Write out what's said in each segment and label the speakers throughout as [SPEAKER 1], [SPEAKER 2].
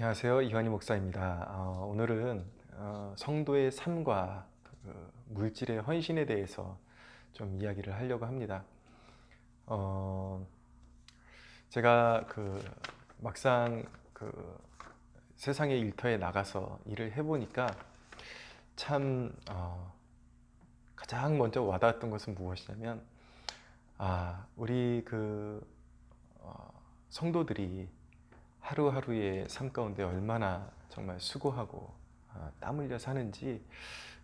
[SPEAKER 1] 안녕하세요. 이완희 목사입니다. 오늘은 성도의 삶과 물질의 헌신에 대해서 좀 이야기를 하려고 합니다. 어, 제가 막상 세상의 일터에 나가서 일을 해보니까 참 가장 먼저 와닿았던 것은 무엇이냐면 우리 성도들이 하루하루의 삶 가운데 얼마나 정말 수고하고 땀 흘려 사는지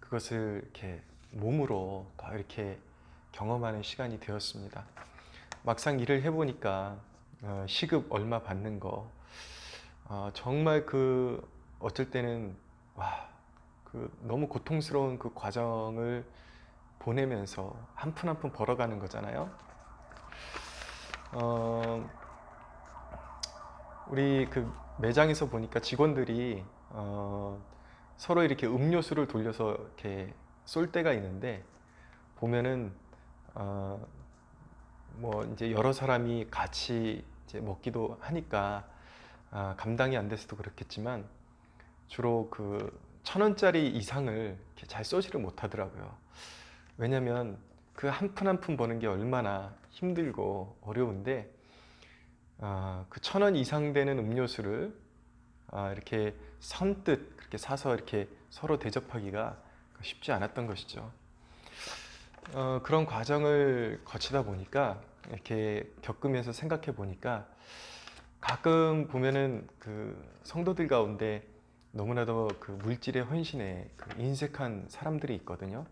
[SPEAKER 1] 그것을 이렇게 몸으로 더 이렇게 경험하는 시간이 되었습니다. 막상 일을 해보니까 시급 얼마 받는 거 정말 어쩔 때는 너무 고통스러운 그 과정을 보내면서 한 푼 한 푼 벌어가는 거잖아요. 우리 매장에서 보니까 직원들이 서로 이렇게 음료수를 돌려서 이렇게 쏠 때가 있는데 보면은 뭐 이제 여러 사람이 같이 이제 먹기도 하니까 감당이 안 돼서도 그렇겠지만 주로 1,000원짜리 이상을 이렇게 잘 쏘지를 못하더라고요. 왜냐면 그 한 푼 한 푼 버는 게 얼마나 힘들고 어려운데 그 1,000원 이상 되는 음료수를 이렇게 선뜻 그렇게 사서 이렇게 서로 대접하기가 쉽지 않았던 것이죠. 그런 과정을 거치다 보니까 이렇게 겪으면서 생각해 보니까 가끔 보면은 성도들 가운데 너무나도 물질의 헌신에 인색한 사람들이 있거든요.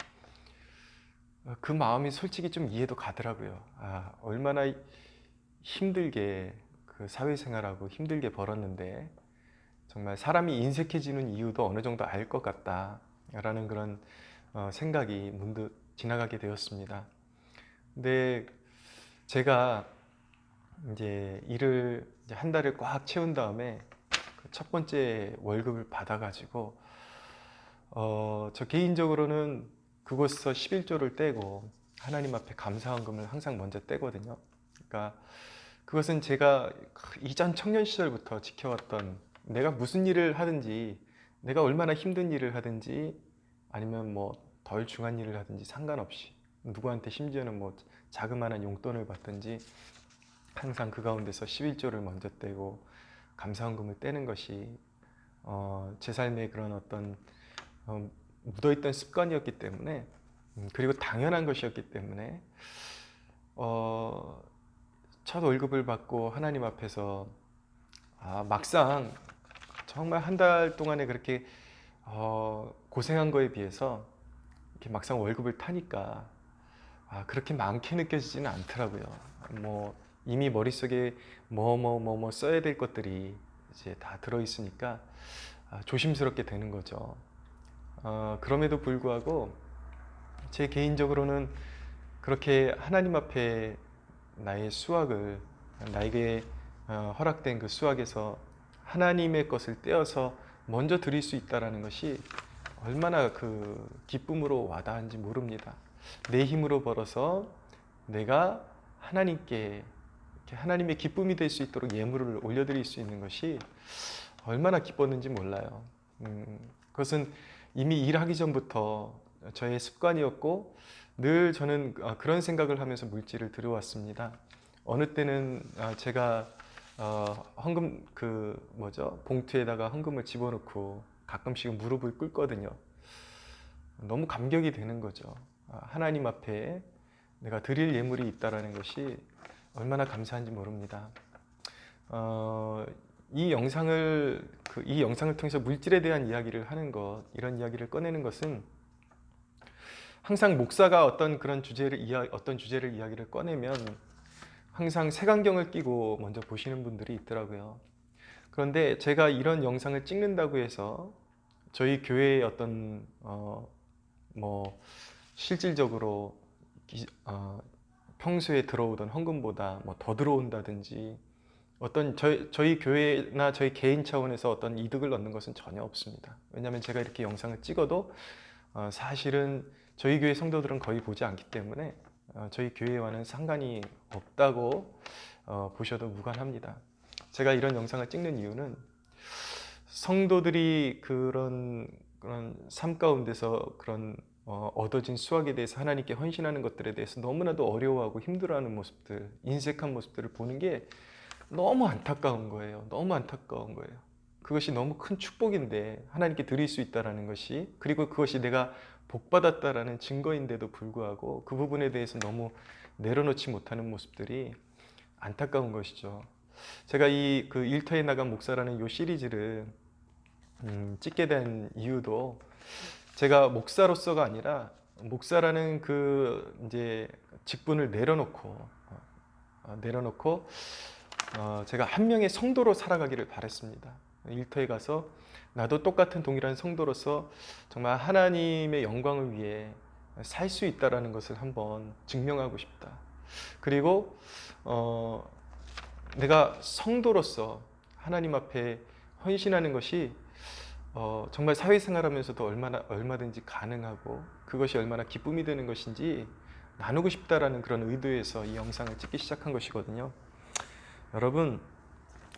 [SPEAKER 1] 그 마음이 솔직히 좀 이해도 가더라고요. 얼마나 힘들게 사회생활하고 힘들게 벌었는데 정말 사람이 인색해지는 이유도 어느 정도 알 것 같다 라는 그런 생각이 문득 지나가게 되었습니다. 근데 제가 이제 일을 이제 한 달을 꽉 채운 다음에 첫 번째 월급을 받아가지고 저 개인적으로는 그곳에서 11조를 떼고 하나님 앞에 감사헌금을 항상 먼저 떼거든요. 그러니까 그것은 제가 이전 청년 시절부터 지켜왔던, 내가 무슨 일을 하든지, 내가 얼마나 힘든 일을 하든지 아니면 뭐 덜 중한 일을 하든지 상관없이, 누구한테 심지어는 뭐 자그마한 용돈을 받든지 항상 그 가운데서 11조를 먼저 떼고 감사헌금을 떼는 것이 제 삶의 그런 어떤 묻어있던 습관이었기 때문에, 그리고 당연한 것이었기 때문에 첫 월급을 받고 하나님 앞에서 막상 정말 한 달 동안에 그렇게 고생한 거에 비해서 이렇게 막상 월급을 타니까 그렇게 많게 느껴지지는 않더라고요. 뭐 이미 머릿속에 뭐 써야 될 것들이 이제 다 들어있으니까 조심스럽게 되는 거죠. 그럼에도 불구하고 제 개인적으로는 그렇게 하나님 앞에 나의 수확을, 나에게 허락된 그 수확에서 하나님의 것을 떼어서 먼저 드릴 수 있다는 것이 얼마나 기쁨으로 와닿은지 모릅니다. 내 힘으로 벌어서 내가 하나님께 하나님의 기쁨이 될 수 있도록 예물을 올려드릴 수 있는 것이 얼마나 기뻤는지 몰라요. 그것은 이미 일하기 전부터 저의 습관이었고 늘 저는 그런 생각을 하면서 물질을 들여왔습니다. 어느 때는 제가 헌금 봉투에다가 헌금을 집어넣고 가끔씩은 무릎을 꿇거든요. 너무 감격이 되는 거죠. 하나님 앞에 내가 드릴 예물이 있다라는 것이 얼마나 감사한지 모릅니다. 이 영상을 통해서 물질에 대한 이야기를 하는 것, 이런 이야기를 꺼내는 것은 항상 목사가 어떤 주제를 이야기를 꺼내면 항상 색안경을 끼고 먼저 보시는 분들이 있더라고요. 그런데 제가 이런 영상을 찍는다고 해서 저희 교회의 어떤 실질적으로 평소에 들어오던 헌금보다 뭐 더 들어온다든지 어떤 저희 교회나 저희 개인 차원에서 어떤 이득을 얻는 것은 전혀 없습니다. 왜냐하면 제가 이렇게 영상을 찍어도 사실은 저희 교회 성도들은 거의 보지 않기 때문에 저희 교회와는 상관이 없다고 보셔도 무관합니다. 제가 이런 영상을 찍는 이유는 성도들이 그런 삶 가운데서 그런 얻어진 수확에 대해서 하나님께 헌신하는 것들에 대해서 너무나도 어려워하고 힘들어하는 모습들, 인색한 모습들을 보는 게 너무 안타까운 거예요. 너무 안타까운 거예요. 그것이 너무 큰 축복인데 하나님께 드릴 수 있다라는 것이, 그리고 그것이 내가 복받았다라는 증거인데도 불구하고 그 부분에 대해서 너무 내려놓지 못하는 모습들이 안타까운 것이죠. 제가 이 그 일터에 나간 목사라는 이 시리즈를 찍게 된 이유도, 제가 목사로서가 아니라 목사라는 그 이제 직분을 내려놓고 제가 한 명의 성도로 살아가기를 바랬습니다. 일터에 가서 나도 똑같은 동일한 성도로서 정말 하나님의 영광을 위해 살 수 있다라는 것을 한번 증명하고 싶다. 그리고 내가 성도로서 하나님 앞에 헌신하는 것이 정말 사회생활하면서도 얼마든지 가능하고 그것이 얼마나 기쁨이 되는 것인지 나누고 싶다라는 그런 의도에서 이 영상을 찍기 시작한 것이거든요. 여러분,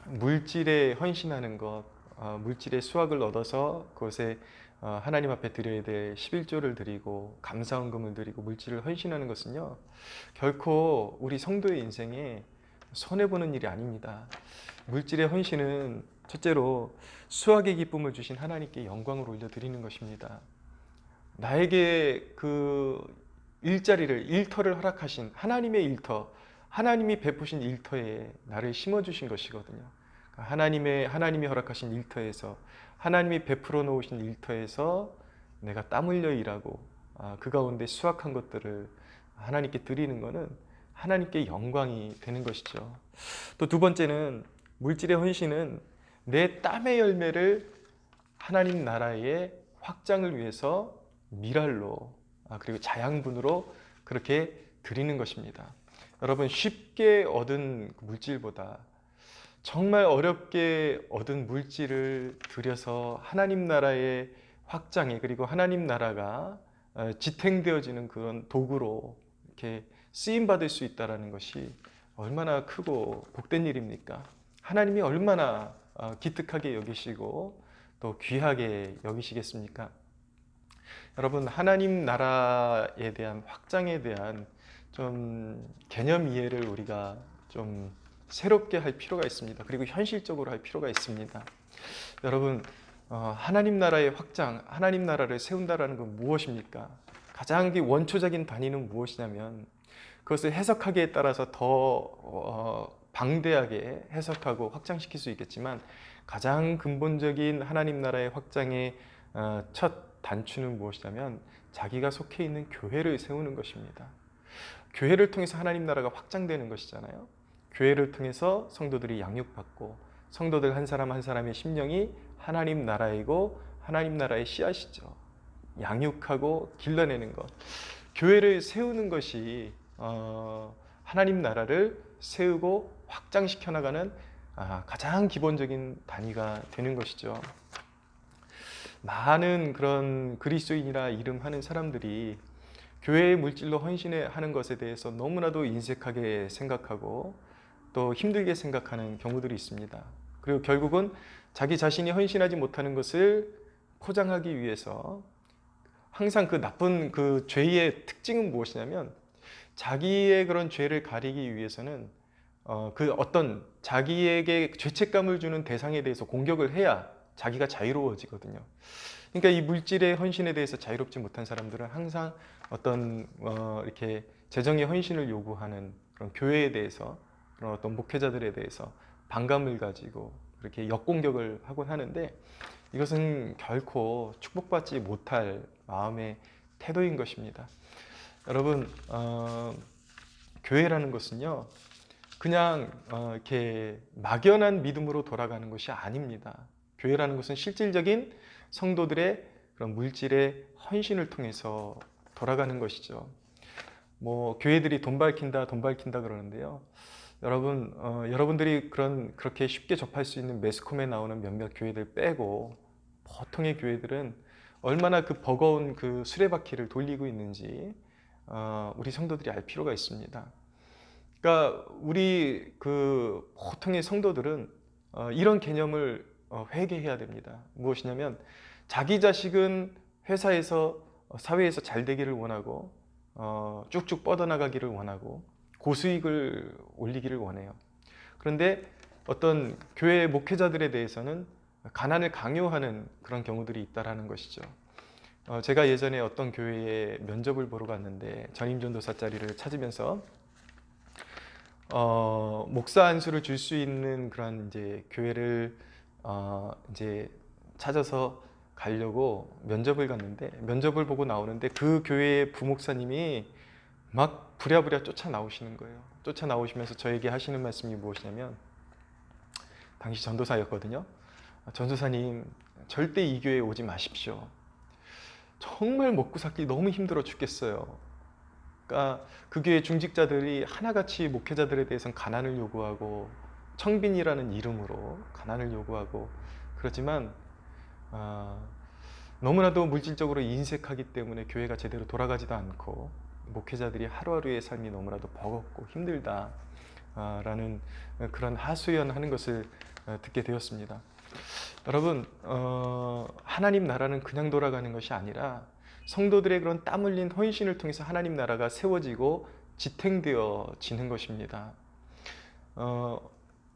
[SPEAKER 1] 물질에 헌신하는 것, 물질의 수확을 얻어서 그것에 하나님 앞에 드려야 될 11조를 드리고 감사헌금을 드리고 물질을 헌신하는 것은요, 결코 우리 성도의 인생에 손해보는 일이 아닙니다. 물질의 헌신은 첫째로 수확의 기쁨을 주신 하나님께 영광을 올려드리는 것입니다. 나에게 그 일터를 허락하신 하나님의 일터, 하나님이 베푸신 일터에 나를 심어주신 것이거든요. 하나님이 허락하신 일터에서, 하나님이 베풀어 놓으신 일터에서 내가 땀 흘려 일하고 그 가운데 수확한 것들을 하나님께 드리는 것은 하나님께 영광이 되는 것이죠. 또 두 번째는, 물질의 헌신은 내 땀의 열매를 하나님 나라의 확장을 위해서 미랄로 그리고 자양분으로 그렇게 드리는 것입니다. 여러분, 쉽게 얻은 물질보다 정말 어렵게 얻은 물질을 들여서 하나님 나라의 확장에, 그리고 하나님 나라가 지탱되어지는 그런 도구로 이렇게 쓰임 받을 수 있다는 것이 얼마나 크고 복된 일입니까? 하나님이 얼마나 기특하게 여기시고 또 귀하게 여기시겠습니까? 여러분, 하나님 나라에 대한 확장에 대한 좀 개념 이해를 우리가 좀 새롭게 할 필요가 있습니다. 그리고 현실적으로 할 필요가 있습니다. 여러분, 하나님 나라의 확장, 하나님 나라를 세운다라는 건 무엇입니까? 가장 원초적인 단위는 무엇이냐면, 그것을 해석하기에 따라서 더 방대하게 해석하고 확장시킬 수 있겠지만, 가장 근본적인 하나님 나라의 확장의 첫 단추는 무엇이냐면 자기가 속해 있는 교회를 세우는 것입니다. 교회를 통해서 하나님 나라가 확장되는 것이잖아요. 교회를 통해서 성도들이 양육받고, 성도들 한 사람 한 사람의 심령이 하나님 나라이고 하나님 나라의 씨앗이죠. 양육하고 길러내는 것, 교회를 세우는 것이 하나님 나라를 세우고 확장시켜 나가는 가장 기본적인 단위가 되는 것이죠. 많은 그런 그리스도인이라 이름하는 사람들이 교회의 물질로 헌신하는 것에 대해서 너무나도 인색하게 생각하고 또 힘들게 생각하는 경우들이 있습니다. 그리고 결국은 자기 자신이 헌신하지 못하는 것을 포장하기 위해서 항상 그 나쁜 그 죄의 특징은 무엇이냐면, 자기의 그런 죄를 가리기 위해서는 그 어떤 자기에게 죄책감을 주는 대상에 대해서 공격을 해야 자기가 자유로워지거든요. 그러니까 이 물질의 헌신에 대해서 자유롭지 못한 사람들은 항상 어떤 이렇게 재정의 헌신을 요구하는 그런 교회에 대해서, 그런 어떤 목회자들에 대해서 반감을 가지고 그렇게 역공격을 하곤 하는데, 이것은 결코 축복받지 못할 마음의 태도인 것입니다. 여러분, 교회라는 것은요, 그냥 이렇게 막연한 믿음으로 돌아가는 것이 아닙니다. 교회라는 것은 실질적인 성도들의 그런 물질의 헌신을 통해서 돌아가는 것이죠. 뭐 교회들이 돈 밝힌다 그러는데요. 여러분, 여러분들이 그렇게 쉽게 접할 수 있는 매스컴에 나오는 몇몇 교회들 빼고 보통의 교회들은 얼마나 그 버거운 그 수레바퀴를 돌리고 있는지 우리 성도들이 알 필요가 있습니다. 그러니까 우리 그 보통의 성도들은 이런 개념을 회개해야 됩니다. 무엇이냐면 자기 자식은 회사에서 사회에서 잘 되기를 원하고 쭉쭉 뻗어나가기를 원하고 고수익을 올리기를 원해요. 그런데 어떤 교회 목회자들에 대해서는 가난을 강요하는 그런 경우들이 있다라는 것이죠. 제가 예전에 어떤 교회에 면접을 보러 갔는데 전임전도사 자리를 찾으면서 목사 안수를 줄 수 있는 그런 이제 교회를 이제 찾아서 가려고 면접을 갔는데, 면접을 보고 나오는데 그 교회의 부목사님이 막 부랴부랴 쫓아 나오시는 거예요. 쫓아 나오시면서 저에게 하시는 말씀이 무엇이냐면, 당시 전도사였거든요. 전도사님, 절대 이 교회에 오지 마십시오. 정말 먹고 살기 너무 힘들어 죽겠어요. 그러니까 그 교회 중직자들이 하나같이 목회자들에 대해서는 가난을 요구하고 청빈이라는 이름으로 가난을 요구하고 그렇지만 너무나도 물질적으로 인색하기 때문에 교회가 제대로 돌아가지도 않고 목회자들이 하루하루의 삶이 너무나도 버겁고 힘들다 라는 그런 하소연하는 것을 듣게 되었습니다. 여러분, 하나님 나라는 그냥 돌아가는 것이 아니라 성도들의 그런 땀 흘린 헌신을 통해서 하나님 나라가 세워지고 지탱되어지는 것입니다.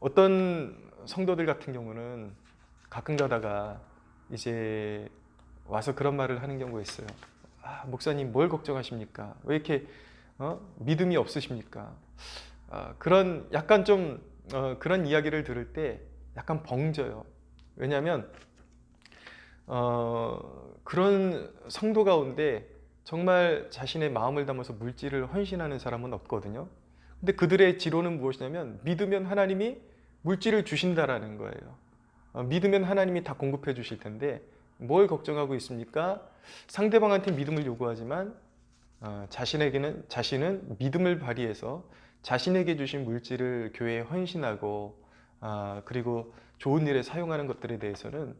[SPEAKER 1] 어떤 성도들 같은 경우는 가끔 가다가 이제 와서 그런 말을 하는 경우가 있어요. 목사님 뭘 걱정하십니까? 왜 이렇게 믿음이 없으십니까? 그런 약간 좀 그런 이야기를 들을 때 약간 벙져요. 왜냐하면 그런 성도 가운데 정말 자신의 마음을 담아서 물질을 헌신하는 사람은 없거든요. 근데 그들의 지론은 무엇이냐면 믿으면 하나님이 물질을 주신다라는 거예요. 믿으면 하나님이 다 공급해 주실 텐데 뭘 걱정하고 있습니까? 상대방한테 믿음을 요구하지만 자신은 믿음을 발휘해서 자신에게 주신 물질을 교회에 헌신하고 그리고 좋은 일에 사용하는 것들에 대해서는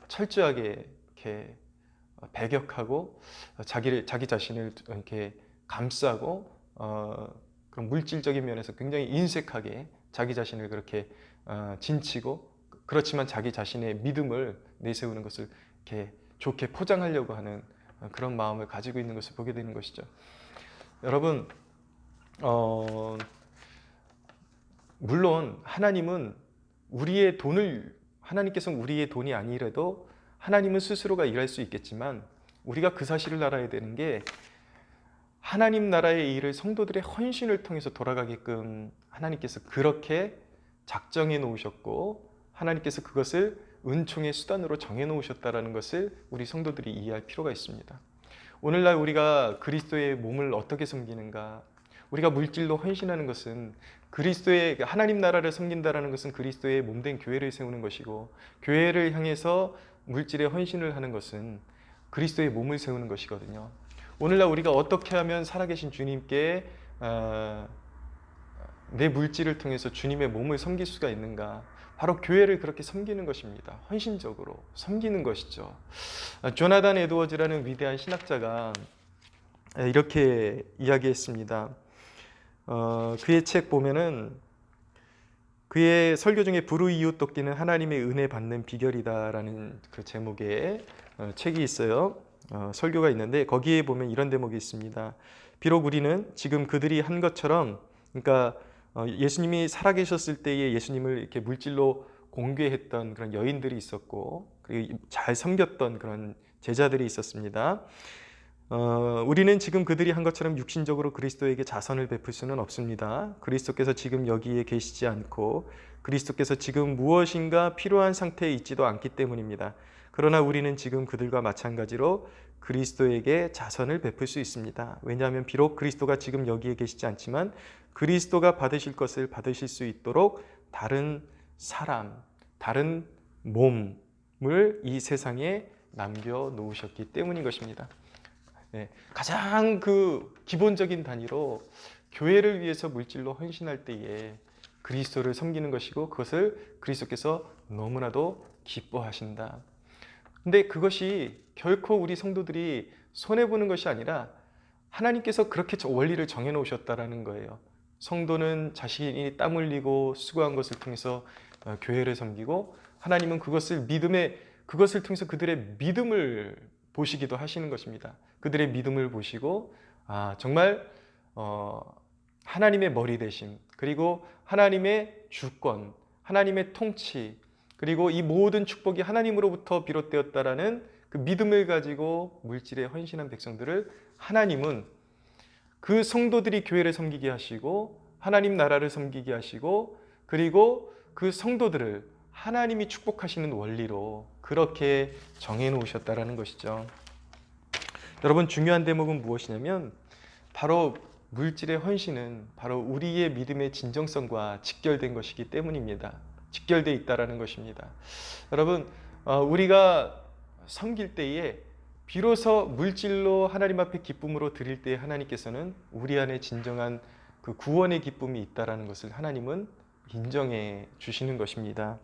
[SPEAKER 1] 철저하게 이렇게 배격하고 자기 자신을 이렇게 감싸고 그런 물질적인 면에서 굉장히 인색하게 자기 자신을 그렇게 진치고, 그렇지만 자기 자신의 믿음을 내세우는 것을 이렇게 좋게 포장하려고 하는 그런 마음을 가지고 있는 것을 보게 되는 것이죠. 여러분, 물론 하나님께서는 우리의 돈이 아니라도 하나님은 스스로가 일할 수 있겠지만 우리가 그 사실을 알아야 되는 게, 하나님 나라의 일을 성도들의 헌신을 통해서 돌아가게끔 하나님께서 그렇게 작정해 놓으셨고 하나님께서 그것을 은총의 수단으로 정해 놓으셨다는 것을 우리 성도들이 이해할 필요가 있습니다. 오늘날 우리가 그리스도의 몸을 어떻게 섬기는가? 우리가 물질로 헌신하는 것은 그리스도의 하나님 나라를 섬긴다라는 것은 그리스도의 몸된 교회를 세우는 것이고, 교회를 향해서 물질에 헌신을 하는 것은 그리스도의 몸을 세우는 것이거든요. 오늘날 우리가 어떻게 하면 살아계신 주님께 내 물질을 통해서 주님의 몸을 섬길 수가 있는가? 바로 교회를 그렇게 섬기는 것입니다. 헌신적으로 섬기는 것이죠. 조나단 에드워즈라는 위대한 신학자가 이렇게 이야기했습니다. 그의 책 보면은 그의 설교 중에 불우이웃 돕기는 하나님의 은혜 받는 비결이다라는 그 제목의 책이 있어요. 설교가 있는데 거기에 보면 이런 대목이 있습니다. 비록 우리는 지금 그들이 한 것처럼, 그러니까 예수님이 살아계셨을 때에 예수님을 이렇게 물질로 공개했던 그런 여인들이 있었고, 그리고 잘 섬겼던 그런 제자들이 있었습니다. 우리는 지금 그들이 한 것처럼 육신적으로 그리스도에게 자선을 베풀 수는 없습니다. 그리스도께서 지금 여기에 계시지 않고 그리스도께서 지금 무엇인가 필요한 상태에 있지도 않기 때문입니다. 그러나 우리는 지금 그들과 마찬가지로 그리스도에게 자선을 베풀 수 있습니다. 왜냐하면 비록 그리스도가 지금 여기에 계시지 않지만 그리스도가 받으실 것을 받으실 수 있도록 다른 사람, 다른 몸을 이 세상에 남겨놓으셨기 때문인 것입니다. 네, 가장 그 기본적인 단위로 교회를 위해서 물질로 헌신할 때에 그리스도를 섬기는 것이고, 그것을 그리스도께서 너무나도 기뻐하신다. 근데 그것이 결코 우리 성도들이 손해보는 것이 아니라 하나님께서 그렇게 원리를 정해놓으셨다라는 거예요. 성도는 자신이 땀 흘리고 수고한 것을 통해서 교회를 섬기고 하나님은 그것을 통해서 그들의 믿음을 보시기도 하시는 것입니다. 그들의 믿음을 보시고 정말 하나님의 머리 되심, 그리고 하나님의 주권, 하나님의 통치, 그리고 이 모든 축복이 하나님으로부터 비롯되었다라는 그 믿음을 가지고 물질에 헌신한 백성들을 하나님은 그 성도들이 교회를 섬기게 하시고 하나님 나라를 섬기게 하시고 그리고 그 성도들을 하나님이 축복하시는 원리로 그렇게 정해 놓으셨다라는 것이죠. 여러분, 중요한 대목은 무엇이냐면 바로 물질의 헌신은 바로 우리의 믿음의 진정성과 직결된 것이기 때문입니다. 직결되어 있다라는 것입니다. 여러분, 우리가 섬길 때에 비로소 물질로 하나님 앞에 기쁨으로 드릴 때 하나님께서는 우리 안에 진정한 그 구원의 기쁨이 있다라는 것을 하나님은 인정해 주시는 것입니다.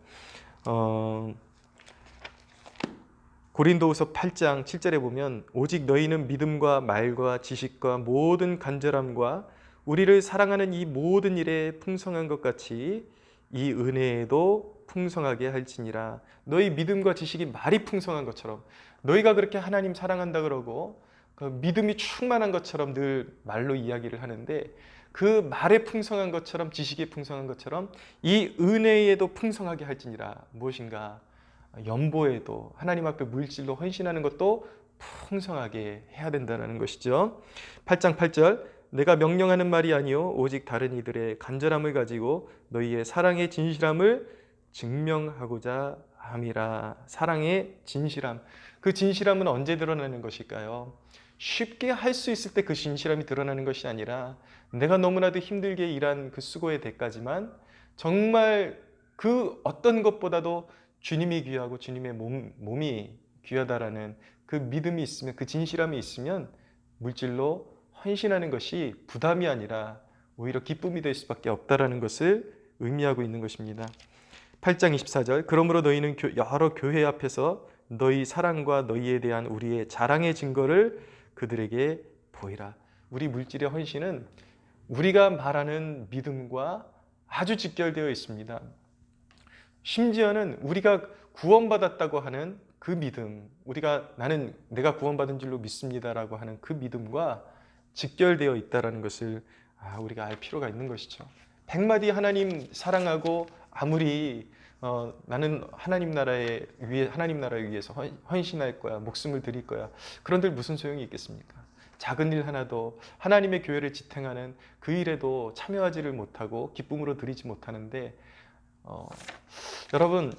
[SPEAKER 1] 고린도후서 8장 7절에 보면 오직 너희는 믿음과 말과 지식과 모든 간절함과 우리를 사랑하는 이 모든 일에 풍성한 것 같이 이 은혜에도 풍성하게 할지니라. 너희 믿음과 지식이 말이 풍성한 것처럼, 너희가 그렇게 하나님 사랑한다 그러고 그 믿음이 충만한 것처럼 늘 말로 이야기를 하는데 그 말에 풍성한 것처럼, 지식이 풍성한 것처럼 이 은혜에도 풍성하게 할지니라. 무엇인가? 연보에도 하나님 앞에 물질로 헌신하는 것도 풍성하게 해야 된다는 것이죠. 8장 8절, 내가 명령하는 말이 아니요 오직 다른 이들의 간절함을 가지고 너희의 사랑의 진실함을 증명하고자 함이라. 사랑의 진실함, 그 진실함은 언제 드러나는 것일까요? 쉽게 할 수 있을 때 그 진실함이 드러나는 것이 아니라 내가 너무나도 힘들게 일한 그 수고의 대가지만 정말 그 어떤 것보다도 주님이 귀하고 주님의 몸이 귀하다라는 그 믿음이 있으면, 그 진실함이 있으면 물질로 헌신하는 것이 부담이 아니라 오히려 기쁨이 될 수밖에 없다라는 것을 의미하고 있는 것입니다. 8장 24절, 그러므로 너희는 여러 교회 앞에서 너희 사랑과 너희에 대한 우리의 자랑의 증거를 그들에게 보이라. 우리 물질의 헌신은 우리가 말하는 믿음과 아주 직결되어 있습니다. 심지어는 우리가 구원받았다고 하는 그 믿음, 내가 구원받은 줄로 믿습니다라고 하는 그 믿음과 직결되어 있다는 것을 우리가 알 필요가 있는 것이죠. 100마디 하나님 사랑하고 아무리 나는 하나님 나라를 위해서 헌신할 거야, 목숨을 드릴 거야, 그런들 무슨 소용이 있겠습니까? 작은 일 하나도 하나님의 교회를 지탱하는 그 일에도 참여하지를 못하고 기쁨으로 드리지 못하는데 여러분,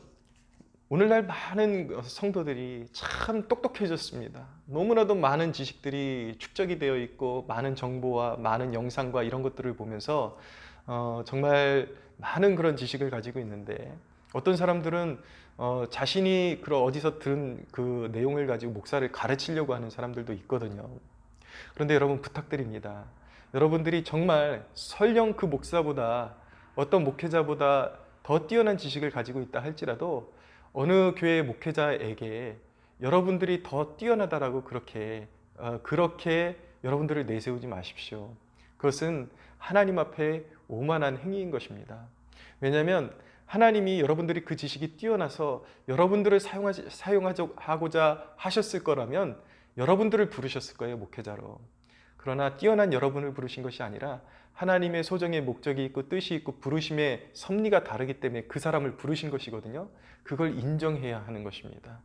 [SPEAKER 1] 오늘날 많은 성도들이 참 똑똑해졌습니다. 너무나도 많은 지식들이 축적이 되어 있고 많은 정보와 많은 영상과 이런 것들을 보면서 정말 많은 그런 지식을 가지고 있는데 어떤 사람들은 자신이 어디서 들은 그 내용을 가지고 목사를 가르치려고 하는 사람들도 있거든요. 그런데 여러분, 부탁드립니다. 여러분들이 정말 설령 그 목사보다, 어떤 목회자보다 더 뛰어난 지식을 가지고 있다 할지라도 어느 교회의 목회자에게 여러분들이 더 뛰어나다라고 그렇게 여러분들을 내세우지 마십시오. 그것은 하나님 앞에 오만한 행위인 것입니다. 왜냐하면 하나님이 여러분들이 그 지식이 뛰어나서 여러분들을 사용하고자 하셨을 거라면 여러분들을 부르셨을 거예요, 목회자로. 그러나 뛰어난 여러분을 부르신 것이 아니라 하나님의 소정의 목적이 있고 뜻이 있고 부르심의 섭리가 다르기 때문에 그 사람을 부르신 것이거든요. 그걸 인정해야 하는 것입니다.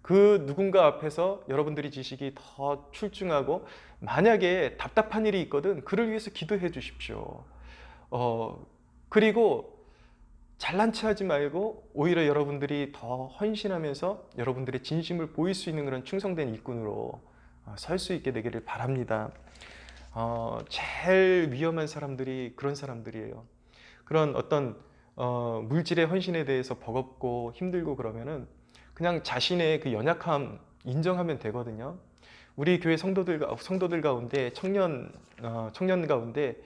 [SPEAKER 1] 그 누군가 앞에서 여러분들이 지식이 더 출중하고 만약에 답답한 일이 있거든 그를 위해서 기도해 주십시오. 그리고 잘난 체 하지 말고 오히려 여러분들이 더 헌신하면서 여러분들의 진심을 보일 수 있는 그런 충성된 일꾼으로 설 수 있게 되기를 바랍니다. 제일 위험한 사람들이 그런 사람들이에요. 그런 어떤 물질의 헌신에 대해서 버겁고 힘들고 그러면은 그냥 자신의 그 연약함 인정하면 되거든요. 우리 교회 성도들 가운데 청년 가운데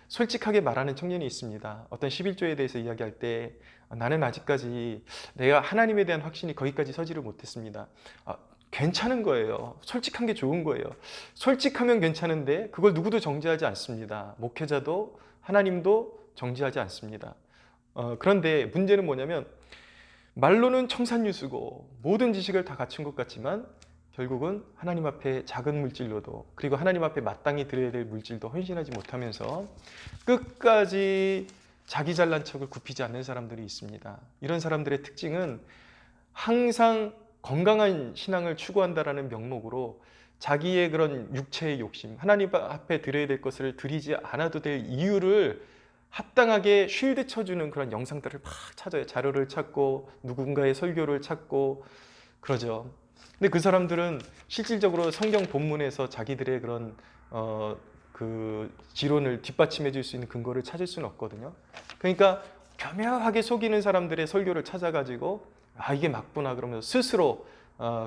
[SPEAKER 1] 솔직하게 말하는 청년이 있습니다. 어떤 11조에 대해서 이야기할 때 나는 아직까지 내가 하나님에 대한 확신이 거기까지 서지를 못했습니다. 괜찮은 거예요. 솔직한 게 좋은 거예요. 솔직하면 괜찮은데 그걸 누구도 정죄하지 않습니다. 목회자도 하나님도 정죄하지 않습니다. 그런데 문제는 뭐냐면 말로는 청산유수고 모든 지식을 다 갖춘 것 같지만 결국은 하나님 앞에 작은 물질로도 그리고 하나님 앞에 마땅히 드려야 될 물질도 헌신하지 못하면서 끝까지 자기 잘난 척을 굽히지 않는 사람들이 있습니다. 이런 사람들의 특징은 항상 건강한 신앙을 추구한다라는 명목으로 자기의 그런 육체의 욕심, 하나님 앞에 드려야 될 것을 드리지 않아도 될 이유를 합당하게 쉴드 쳐주는 그런 영상들을 막 찾아요. 자료를 찾고 누군가의 설교를 찾고 그러죠. 근데 그 사람들은 실질적으로 성경 본문에서 자기들의 그런 그 지론을 뒷받침해 줄 수 있는 근거를 찾을 수는 없거든요. 그러니까 교묘하게 속이는 사람들의 설교를 찾아가지고 아 이게 맞구나 그러면서 스스로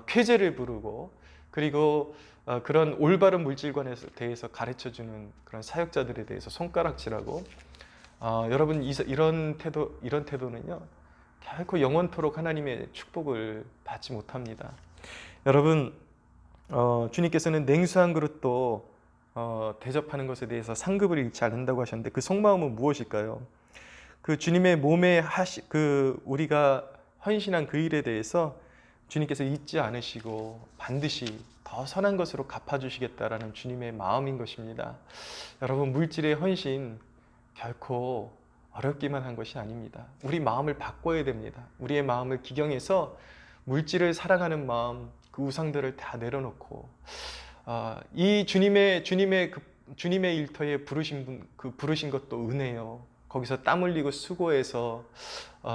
[SPEAKER 1] 쾌재를 부르고 그리고 그런 올바른 물질관에 대해서 가르쳐주는 그런 사역자들에 대해서 손가락질하고 여러분 이런 태도는요 결코 영원토록 하나님의 축복을 받지 못합니다. 여러분 주님께서는 냉수 한 그릇도 대접하는 것에 대해서 상급을 잃지 않는다고 하셨는데 그 속마음은 무엇일까요? 그 주님의 몸에 우리가 헌신한 그 일에 대해서 주님께서 잊지 않으시고 반드시 더 선한 것으로 갚아주시겠다라는 주님의 마음인 것입니다. 여러분 물질의 헌신 결코 어렵기만 한 것이 아닙니다. 우리 마음을 바꿔야 됩니다. 우리의 마음을 기경해서 물질을 사랑하는 마음, 그 우상들을 다 내려놓고 이 주님의 일터에 부르신 것도 은혜요. 거기서 땀 흘리고 수고해서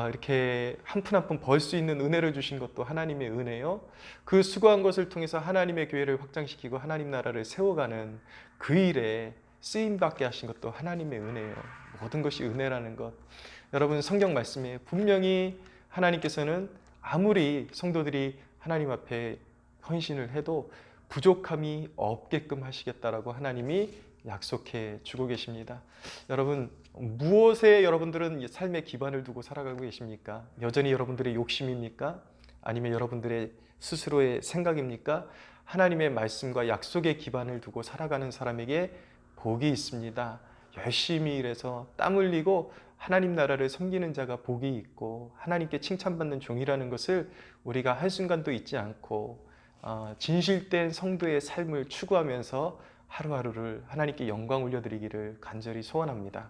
[SPEAKER 1] 이렇게 한 푼 한 푼 벌 수 있는 은혜를 주신 것도 하나님의 은혜요. 그 수고한 것을 통해서 하나님의 교회를 확장시키고 하나님 나라를 세워가는 그 일에 쓰임받게 하신 것도 하나님의 은혜예요. 모든 것이 은혜라는 것. 여러분 성경 말씀에 분명히 하나님께서는 아무리 성도들이 하나님 앞에 헌신을 해도 부족함이 없게끔 하시겠다라고 하나님이 약속해 주고 계십니다. 여러분 무엇에 여러분들은 삶의 기반을 두고 살아가고 계십니까? 여전히 여러분들의 욕심입니까? 아니면 여러분들의 스스로의 생각입니까? 하나님의 말씀과 약속의 기반을 두고 살아가는 사람에게 복이 있습니다. 열심히 일해서 땀 흘리고 하나님 나라를 섬기는 자가 복이 있고 하나님께 칭찬받는 종이라는 것을 우리가 한순간도 잊지 않고 진실된 성도의 삶을 추구하면서 하루하루를 하나님께 영광 올려드리기를 간절히 소원합니다.